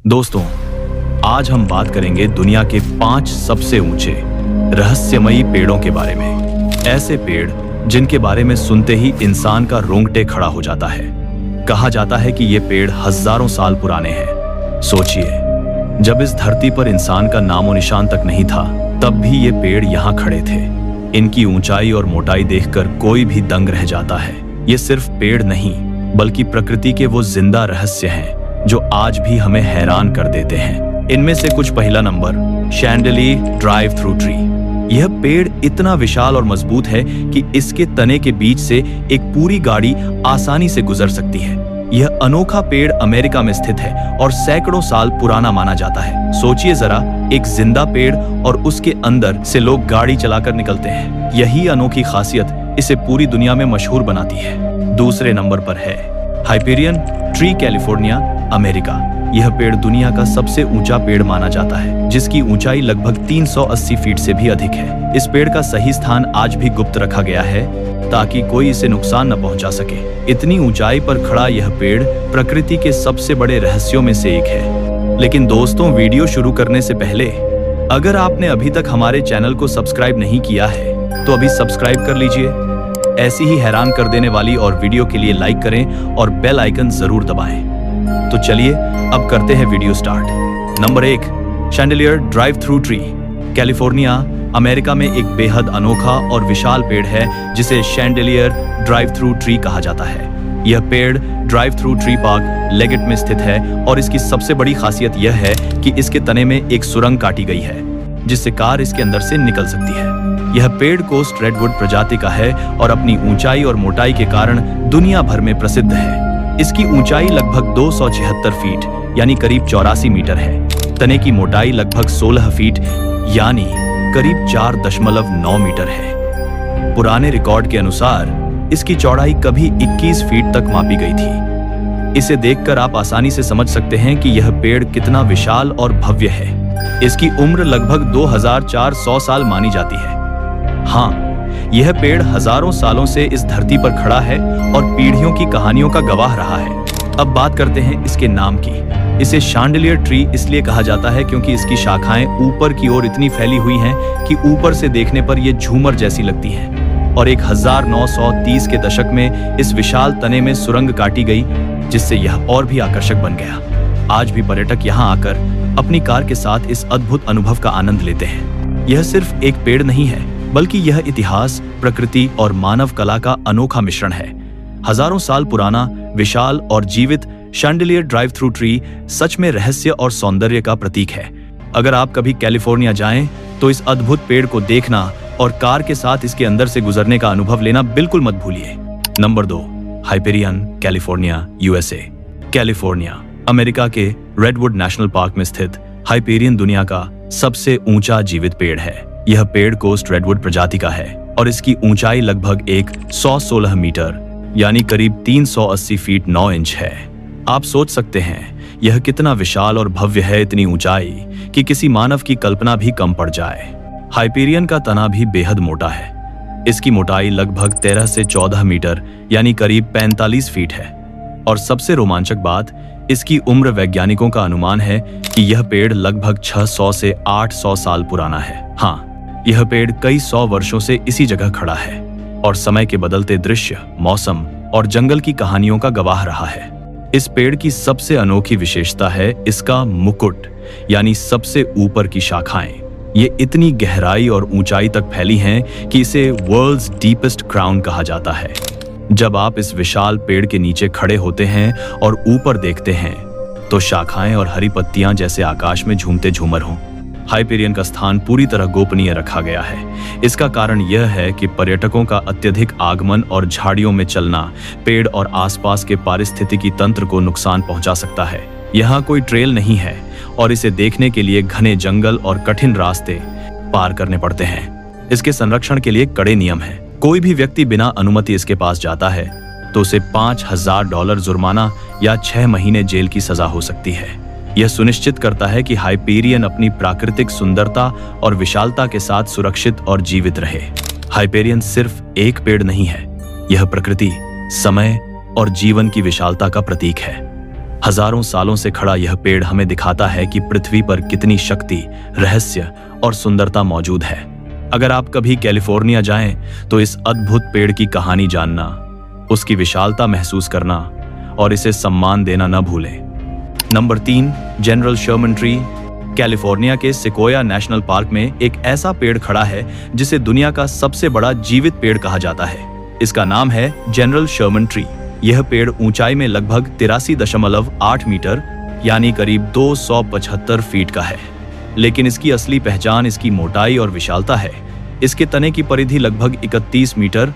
दोस्तों, आज हम बात करेंगे दुनिया के 5 सबसे ऊंचे रहस्यमयी पेड़ों के बारे में। ऐसे पेड़ जिनके बारे में सुनते ही इंसान का रोंगटे खड़ा हो जाता है। कहा जाता है कि ये पेड़ हजारों साल पुराने हैं। सोचिए, जब इस धरती पर इंसान का नामो निशान तक नहीं था, तब भी ये पेड़ यहाँ खड़े थे। इनकी ऊंचाई और मोटाई देखकर कोई भी दंग रह जाता है। ये सिर्फ पेड़ नहीं, बल्कि प्रकृति के वो जिंदा रहस्य हैं जो आज भी हमें हैरान कर देते हैं। इनमें से कुछ। पहला नंबर, शैंडेलियर ड्राइव थ्रू ट्री। यह पेड़ इतना विशाल और मजबूत है कि इसके तने के बीच से एक पूरी गाड़ी आसानी से गुजर सकती है। यह अनोखा पेड़ अमेरिका में स्थित है और सैकड़ों साल पुराना माना जाता है। सोचिए जरा, एक जिंदा पेड़ और उसके अंदर से लोग गाड़ी चलाकर निकलते हैं। यही अनोखी खासियत इसे पूरी दुनिया में मशहूर बनाती है। दूसरे नंबर पर है हाइपेरियन ट्री, कैलिफोर्निया, अमेरिका। यह पेड़ दुनिया का सबसे ऊंचा पेड़ माना जाता है, जिसकी ऊंचाई लगभग 380 फीट से भी अधिक है। इस पेड़ का सही स्थान आज भी गुप्त रखा गया है ताकि कोई इसे नुकसान न पहुंचा सके। इतनी ऊंचाई पर खड़ा यह पेड़ प्रकृति के सबसे बड़े रहस्यों में से एक है। लेकिन दोस्तों, वीडियो शुरू करने से पहले अगर आपने अभी तक हमारे चैनल को सब्सक्राइब नहीं किया है तो अभी सब्सक्राइब कर लीजिए। ऐसी ही हैरान कर देने वाली और वीडियो के लिए लाइक करें और बेल आइकन जरूर दबाएं। तो चलिए अब करते हैं video start. Number 1, chandelier drive through tree. California, America में एक बेहद अनोखा और विशाल पेड़ है जिसे शैंडेलियर ड्राइव थ्रू ट्री कहा जाता है। यह पेड़ drive through tree park, Leggett में स्थित है और इसकी सबसे बड़ी खासियत यह है कि इसके तने में एक सुरंग काटी गई है जिससे कार इसके अंदर से निकल सकती है। यह पेड़ कोस्ट रेडवुड प्रजाति का है और अपनी ऊंचाई और मोटाई के कारण दुनिया भर में प्रसिद्ध है। इसकी ऊंचाई लगभग 276 फीट यानी करीब 84 मीटर है। तने की मोटाई लगभग 16 फीट यानी करीब 4.9 मीटर है। पुराने रिकॉर्ड के अनुसार इसकी चौड़ाई कभी 21 फीट तक मापी गई थी। इसे देखकर आप आसानी से समझ सकते हैं कि यह पेड़ कितना विशाल और भव्य है। इसकी उम्र लगभग 2400 साल मानी जाती है। हाँ, यह पेड़ हजारों सालों से इस धरती पर खड़ा है और पीढ़ियों की कहानियों का गवाह रहा है। अब बात करते हैं इसके नाम की। इसे शैंडेलियर ट्री इसलिए कहा जाता है क्योंकि इसकी शाखाएं ऊपर की ओर इतनी फैली हुई हैं कि ऊपर से देखने पर ये झूमर जैसी लगती हैं। और 1930 के दशक में इस विशाल तने में सुरंग काटी गई जिससे यह और भी आकर्षक बन गया। आज भी पर्यटक यहाँ आकर अपनी कार के साथ इस अद्भुत अनुभव का आनंद लेते हैं। यह सिर्फ एक पेड़ नहीं है, बल्कि यह इतिहास, प्रकृति और मानव कला का अनोखा मिश्रण है। हजारों साल पुराना, विशाल और जीवित शैंडेलियर ड्राइव थ्रू ट्री सच में रहस्य और सौंदर्य का प्रतीक है। अगर आप कभी कैलिफोर्निया जाएं, तो इस अद्भुत पेड़ को देखना और कार के साथ इसके अंदर से गुजरने का अनुभव लेना बिल्कुल मत भूलिए। Number 2, Hyperion, California, USA. California, America के रेडवुड नेशनल पार्क में स्थित हाइपेरियन दुनिया का सबसे ऊंचा जीवित पेड़ है। यह पेड़ कोस्ट रेडवुड प्रजाति का है और इसकी ऊंचाई लगभग 116 मीटर यानी करीब 380 फीट 9 इंच है। आप सोच सकते हैं यह कितना विशाल और भव्य है। इतनी ऊंचाई कि किसी मानव की कल्पना भी कम पड़ जाए। हाइपेरियन का तना भी बेहद मोटा है। इसकी मोटाई लगभग 13 से 14 मीटर यानी करीब 45 फीट है। और सबसे रोमांचक बात, इसकी उम्र वैज्ञानिकों का अनुमान है कि यह पेड़ लगभग 600 से 800 साल पुराना है। हाँ, यह पेड़ कई 100 वर्षों से इसी जगह खड़ा है और समय के बदलते दृश्य, मौसम और जंगल की कहानियों का गवाह रहा है। इस पेड़ की सबसे अनोखी विशेषता है इसका मुकुट यानी सबसे ऊपर की शाखाएं। ये इतनी गहराई और ऊंचाई तक फैली हैं कि इसे वर्ल्ड्स डीपेस्ट क्राउन कहा जाता है। जब आप इस विशाल पेड़ के नीचे खड़े होते हैं और ऊपर देखते हैं तो शाखाएं और हरी पत्तियां जैसे आकाश में झूमते झूमर हों। हाइपेरियन का स्थान पूरी तरह गोपनीय रखा गया है। इसका कारण यह है कि पर्यटकों का अत्यधिक आगमन और झाड़ियों में चलना पेड़ और आसपास के पारिस्थितिकी तंत्र को नुकसान पहुंचा सकता है। यहाँ कोई ट्रेल नहीं है और इसे देखने के लिए घने जंगल और कठिन रास्ते पार करने पड़ते हैं। इसके संरक्षण के लिए कड़े नियम हैं। कोई भी व्यक्ति बिना अनुमति इसके पास जाता है तो उसे $5000 जुर्माना या 6 महीने जेल की सजा हो सकती है। यह सुनिश्चित करता है कि हाइपेरियन अपनी प्राकृतिक सुंदरता और विशालता के साथ सुरक्षित और जीवित रहे। हाइपेरियन सिर्फ एक पेड़ नहीं है, यह प्रकृति, समय और जीवन की विशालता का प्रतीक है। हजारों सालों से खड़ा यह पेड़ हमें दिखाता है कि पृथ्वी पर कितनी शक्ति, रहस्य और सुंदरता मौजूद है। अगर आप कभी कैलिफोर्निया जाएं तो इस अद्भुत पेड़ की कहानी जानना, उसकी विशालता महसूस करना और इसे सम्मान देना न भूलें। Number 3, General Sherman tree. California के सिकोया नेशनल पार्क में एक ऐसा पेड़ खड़ा है जिसे दुनिया का सबसे बड़ा जीवित पेड़ कहा जाता है। इसका नाम है जनरल शर्मन ट्री। यह पेड़ ऊंचाई में लगभग 83.8 मीटर यानी करीब 275 फीट का है। लेकिन इसकी असली पहचान इसकी मोटाई और विशालता है। इसके तने की परिधि लगभग 31 मीटर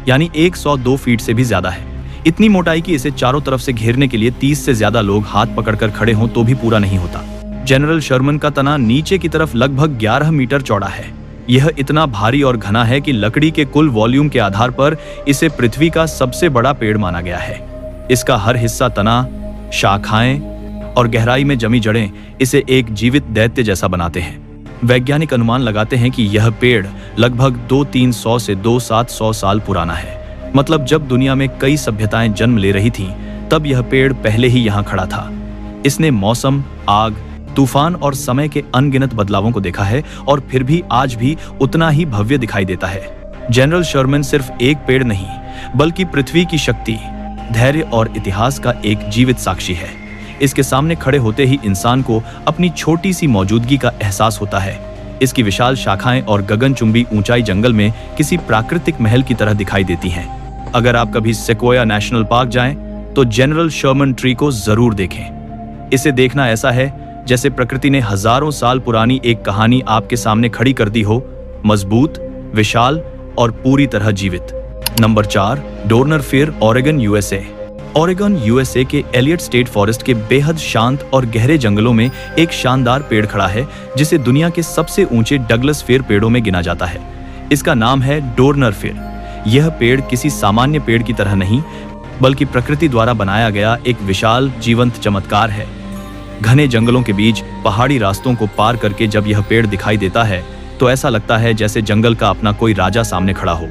यानी 102 फीट से भी ज्यादा है। इतनी मोटाई कि इसे चारों तरफ से घेरने के लिए 30 से ज्यादा लोग हाथ पकड़कर खड़े हों तो भी पूरा नहीं होता। जनरल शर्मन का तना नीचे की तरफ लगभग 11 मीटर चौड़ा है। यह इतना भारी और घना है कि लकड़ी के कुल वॉल्यूम के आधार पर इसे पृथ्वी का सबसे बड़ा पेड़ माना गया है। इसका हर हिस्सा, तना, शाखाएं और गहराई में जमी जड़ें इसे एक जीवित दैत्य जैसा बनाते हैं। वैज्ञानिक अनुमान लगाते हैं कि यह पेड़ लगभग 200-300 से 200-700 साल पुराना है। मतलब जब दुनिया में कई सभ्यताएं जन्म ले रही थीं, तब यह पेड़ पहले ही यहाँ खड़ा था। इसने मौसम, आग, तूफान और समय के अनगिनत बदलावों को देखा है और फिर भी आज भी उतना ही भव्य दिखाई देता है। जनरल शर्मन सिर्फ एक पेड़ नहीं, बल्कि पृथ्वी की शक्ति, धैर्य और इतिहास का एक जीवित साक्षी है। इसके सामने खड़े होते ही इंसान को अपनी छोटी सी मौजूदगी का एहसास होता है। इसकी विशाल शाखाएं और गगनचुंबी ऊंचाई जंगल में किसी प्राकृतिक महल की तरह दिखाई देती हैं। अगर आप कभी सिकोया नेशनल पार्क जाएं, तो जनरल शर्मन ट्री को जरूर देखें। इसे देखना ऐसा है जैसे प्रकृति ने हजारों साल पुरानी एक कहानी आपके सामने खड़ी कर दी हो, मजबूत, विशाल और पूरी तरह जीवित। Number 4, Doerner fir, Oregon, USA. Oregon, USA के एलियट स्टेट फॉरेस्ट के बेहद शांत और गहरे जंगलों में एक शानदार पेड़ खड़ा है जिसे दुनिया के सबसे ऊंचे डगलस फीर पेड़ों में गिना जाता है। इसका नाम है डोर्नर फीर। यह पेड़ किसी सामान्य पेड़ की तरह नहीं, बल्कि प्रकृति द्वारा बनाया गया एक विशाल जीवंत चमत्कार है। घने जंगलों के बीच पहाड़ी रास्तों को पार करके जब यह पेड़ दिखाई देता है तो ऐसा लगता है जैसे जंगल का अपना कोई राजा सामने खड़ा हो।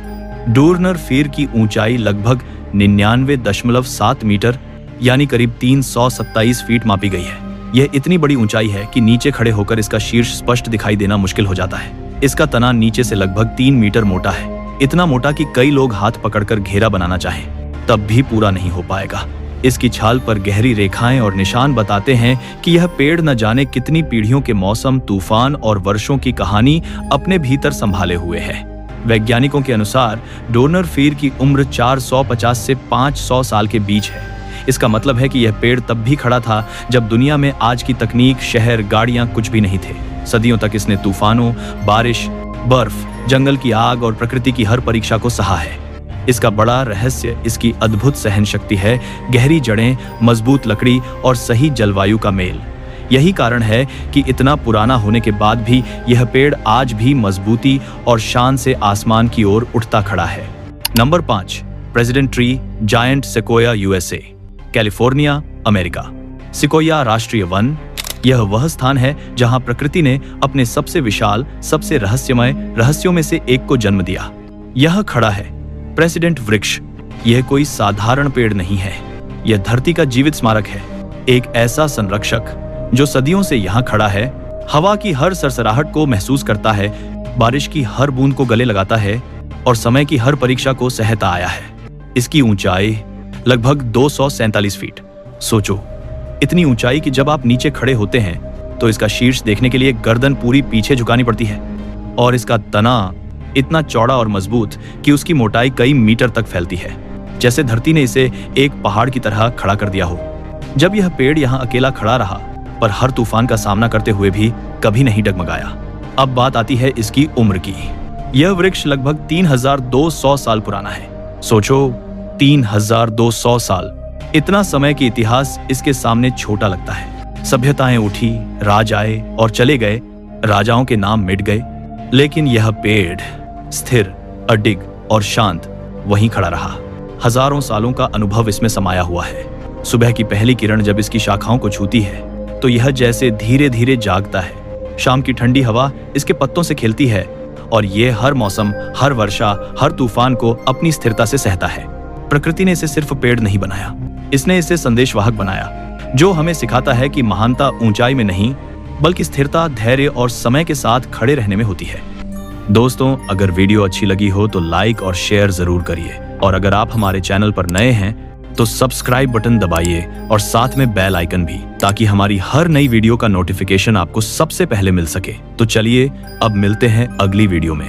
डोर्नर फीर की ऊंचाई लगभग 99.7 मीटर यानी करीब 327 फीट मापी गई है। यह इतनी बड़ी ऊंचाई है कि नीचे खड़े होकर इसका शीर्ष स्पष्ट दिखाई देना मुश्किल हो जाता है। इसका तना नीचे से लगभग 3 मीटर मोटा है, इतना मोटा कि कई लोग हाथ पकड़कर घेरा बनाना चाहें तब भी पूरा नहीं हो पाएगा। इसकी छाल पर गहरी रेखाएं और निशान बताते हैं कि यह पेड़ न जाने कितनी पीढ़ियों के मौसम, तूफान और वर्षों की कहानी अपने भीतर संभाले हुए है। वैज्ञानिकों के अनुसार डोर्नर फीर की उम्र 450 से 500 साल के बीच है। इसका मतलब है कि यह पेड़ तब भी खड़ा था जब दुनिया में आज की तकनीक, शहर, गाड़ियां कुछ भी नहीं थे। सदियों तक इसने तूफानों, बारिश, बर्फ, जंगल की आग और प्रकृति की हर परीक्षा को सहा है। इसका बड़ा रहस्य इसकी अद्भुत सहन शक्ति है, गहरी जड़ें, मजबूत लकड़ी और सही जलवायु का मेल। यही कारण है कि इतना पुराना होने के बाद भी यह पेड़ आज भी मजबूती और शान से आसमान की ओर उठता खड़ा है। Number 5, president tree, giant sequoia, USA, California, America. Sequoia राष्ट्रीय वन यह वह स्थान है जहां प्रकृति ने अपने सबसे विशाल, सबसे रहस्यों में से एक को जन्म दिया। यह खड़ा है प्रेसिडेंट वृक्ष। यह कोई साधारण पेड़ नहीं है, यह धरती का जीवित स्मारक है। एक ऐसा संरक्षक जो सदियों से यहाँ खड़ा है, हवा की हर सरसराहट को महसूस करता है, बारिश की हर बूंद को गले लगाता है और समय की हर परीक्षा को सहता आया है। इसकी ऊंचाई लगभग 247 फीट। सोचो, इतनी ऊंचाई कि जब आप नीचे खड़े होते हैं तो इसका शीर्ष देखने के लिए गर्दन पूरी पीछे झुकानी पड़ती है। और इसका तना इतना चौड़ा और मजबूत कि उसकी मोटाई कई मीटर तक फैलती है, जैसे धरती ने इसे एक पहाड़ की तरह खड़ा कर दिया हो। जब यह पेड़ यहाँ अकेला खड़ा रहा, पर हर तूफान का सामना करते हुए भी कभी नहीं डगमगाया। अब बात आती है इसकी उम्र की। यह वृक्ष लगभग 3200 साल पुराना है। सोचो, 3200 साल। इतना समय की इतिहास इसके सामने छोटा लगता है। सभ्यताएं उठी, राज आए और चले गए, राजाओं के नाम मिट गए, लेकिन यह पेड़ स्थिर, अडिग और शांत वहीं खड़ा रहा। हजारों सालों का अनुभव इसमें समाया हुआ है। सुबह की पहली किरण जब इसकी शाखाओं को छूती है तो यह जैसे धीरे धीरे जागता है। शाम की ठंडी हवा इसके पत्तों से खेलती है और ये हर मौसम, हर वर्षा, हर तूफान को अपनी स्थिरता से सहता है। प्रकृति ने इसे सिर्फ पेड़ नहीं बनाया, इसने इसे संदेशवाहक बनाया। जो हमें सिखाता है कि महानता ऊंचाई में नहीं बल्कि स्थिरता, धैर्य और समय के साथ खड़े रहने में होती है। दोस्तों, अगर वीडियो अच्छी लगी हो तो लाइक और शेयर जरूर करिए, और अगर आप हमारे चैनल पर नए हैं तो सब्सक्राइब बटन दबाइए और साथ में बेल आइकन भी, ताकि हमारी हर नई वीडियो का नोटिफिकेशन आपको सबसे पहले मिल सके। तो चलिए अब मिलते हैं अगली वीडियो में।